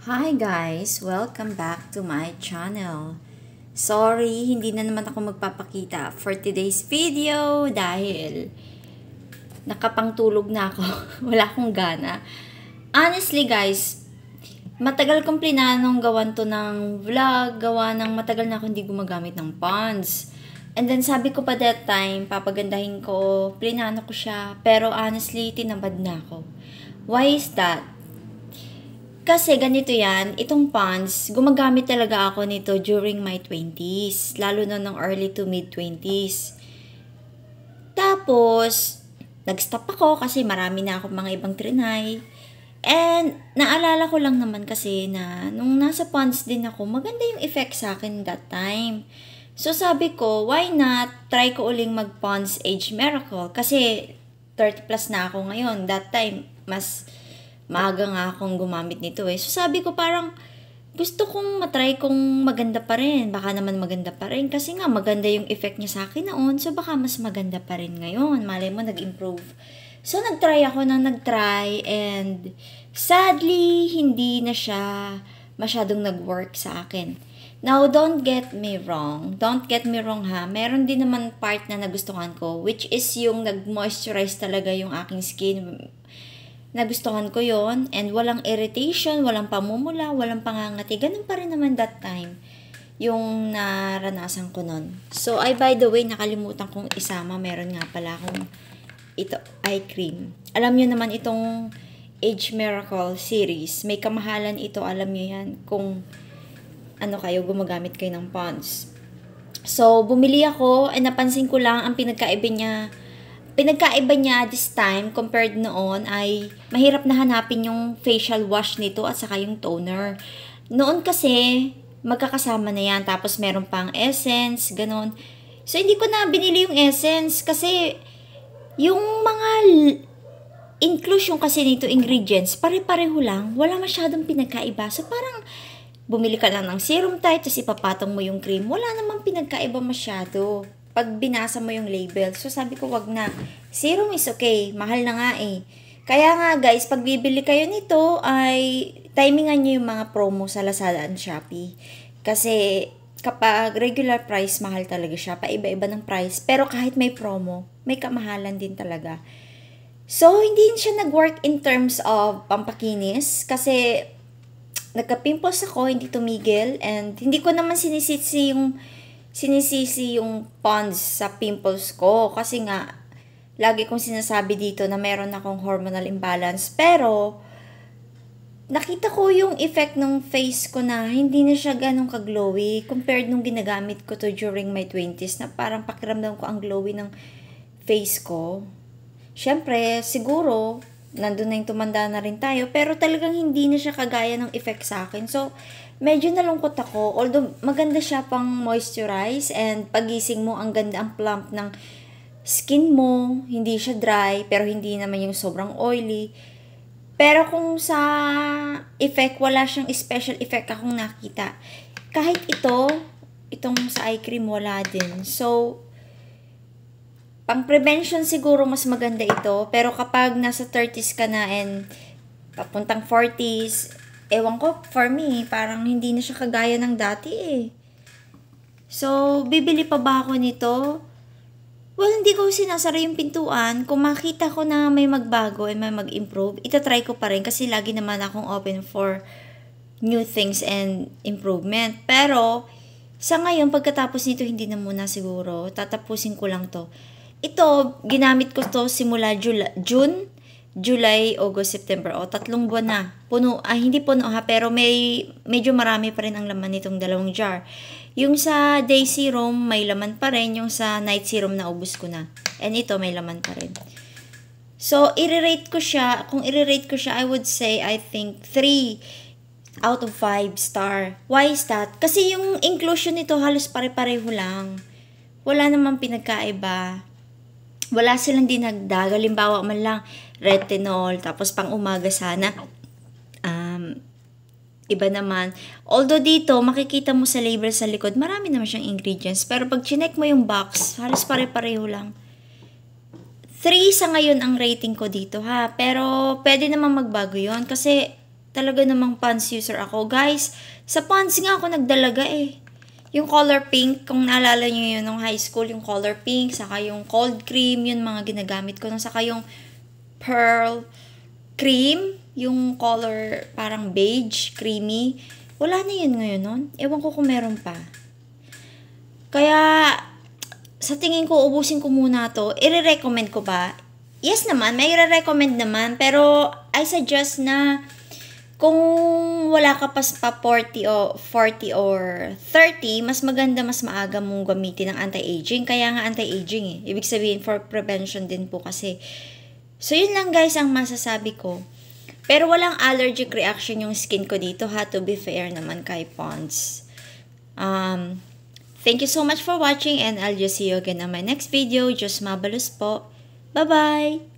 Hi guys! Welcome back to my channel. Sorry, hindi na naman ako magpapakita for today's video dahil nakapangtulog na ako. Wala akong gana. Honestly guys, matagal kong plinanong gawan to ng vlog, gawa ng matagal na ako hindi gumagamit ng Pond's. And then sabi ko pa that time, papagandahin ko, plinano ko siya, pero honestly, tinamad na ako. Why is that? Kasi ganito yan, itong Pond's, gumagamit talaga ako nito during my 20s, lalo na ng early to mid 20s. Tapos, nag-stop ako kasi marami na ako mga ibang trinay. And, naalala ko lang naman kasi na nung nasa Pond's din ako, maganda yung effect sa akin that time. So, sabi ko, why not try ko uling mag-Pond's Age Miracle? Kasi, 30 plus na ako ngayon. That time, mas maaga nga akong gumamit nito eh. So sabi ko parang gusto kong matry kung maganda pa rin. Baka naman maganda pa rin. Kasi nga maganda yung effect niya sa akin noon. So baka mas maganda pa rin ngayon. Malay mo nag-improve. So nag-try ako ng nag-try. And sadly, hindi na siya masyadong nag-work sa akin. Now, don't get me wrong. Don't get me wrong ha. Meron din naman part na nagustuhan ko. Which is yung nag-moisturize talaga yung aking skin. Nagustuhan ko yon and walang irritation, walang pamumula, walang pangangati. Ganun pa rin naman that time yung naranasan ko nun. So, by the way, nakalimutan kong isama. Meron nga pala akong ito, eye cream. Alam nyo naman itong Age Miracle series. May kamahalan ito, alam nyo yan. Kung ano kayo, gumagamit kayo ng Pond's. So, bumili ako and napansin ko lang ang pinagkaiba niya this time compared noon ay mahirap na hanapin yung facial wash nito at saka yung toner. Noon kasi magkakasama na yan tapos meron pang essence, ganun. So hindi ko na binili yung essence kasi yung mga inclusion kasi nito ingredients pare-pareho lang, wala masyadong pinagkaiba. So parang bumili ka lang ng serum type tapos ipapatong mo yung cream, wala namang pinagkaiba masyado pag binasa mo yung label. So, sabi ko, wag na. Serum is okay. Mahal na nga eh. Kaya nga, guys, pag bibili kayo nito, ay timingan nyo yung mga promo sa Lazada and Shopee. Kasi, kapag regular price, mahal talaga siya. Paiba-iba ng price. Pero kahit may promo, may kamahalan din talaga. So, hindi siya nag-work in terms of pampakinis. Kasi, nagka-pimples ako, hindi tumigil. And, hindi ko naman sinisisi yung Pond's sa pimples ko. Kasi nga, lagi kong sinasabi dito na meron akong hormonal imbalance. Pero, nakita ko yung effect ng face ko na hindi na siya ganun ka-glowy compared nung ginagamit ko to during my 20s na parang pakiramdam ko ang glowy ng face ko. Siyempre, siguro, nandun na yung tumanda na rin tayo, pero talagang hindi na siya kagaya ng effect sa akin. So, medyo nalungkot ako. Although, maganda siya pang moisturize and pagising mo, ang ganda, ang plump ng skin mo. Hindi siya dry, pero hindi naman yung sobrang oily. Pero kung sa effect, wala siyang special effect akong nakita. Kahit itong sa eye cream, wala din. So, pang prevention siguro mas maganda ito. Pero kapag nasa 30s ka na and papuntang 40s, ewan ko, for me, parang hindi na siya kagaya ng dati eh. So, bibili pa ba ako nito? Well, hindi ko sinasara yung pintuan. Kung makita ko na may magbago and may mag-improve, itatry ko pa rin kasi lagi naman akong open for new things and improvement. Pero, sa ngayon, pagkatapos nito, hindi na muna siguro. Tatapusin ko lang to. Ito, ginamit ko to simula June, July, August, September. O, 3 buwan na. Hindi puno ha, pero medyo marami pa rin ang laman nitong 2 jar. Yung sa day serum, may laman pa rin. Yung sa night serum, naubos ko na. And ito, may laman pa rin. So, i-rate ko siya. Kung i-rate ko siya, I would say, I think, 3 out of 5 star. Why is that? Kasi yung inclusion nito, halos pare-pareho lang. Wala namang pinagkaiba. Wala silang dinagdag. Halimbawa man lang, retinol, tapos pang umaga sana. Iba naman. Although dito, makikita mo sa label sa likod, marami naman siyang ingredients. Pero pag chinek mo yung box, halos pare-pareho lang. 3 sa ngayon ang rating ko dito ha. Pero pwede naman magbago yon kasi talaga namang Pond's user ako. Guys, sa Pond's nga ako nagdalaga eh. Yung color pink, kung naalala nyo yun nung high school, yung color pink, saka yung cold cream, yun mga ginagamit ko. Saka yung pearl cream, yung color parang beige, creamy. Wala na yun ngayon nun. Ewan ko kung meron pa. Kaya, sa tingin ko, ubusin ko muna to. I-recommend ko ba? Yes naman, may i-recommend naman. Pero, I suggest na kung wala ka pa 40 or 30, mas maganda, mas maaga mong gamitin ng anti-aging. Kaya nga anti-aging eh. Ibig sabihin, for prevention din po kasi. So, yun lang guys ang masasabi ko. Pero walang allergic reaction yung skin ko dito ha. To be fair naman kay Pond's. Thank you so much for watching and I'll just see you again on my next video. Just mabalos po. Bye-bye!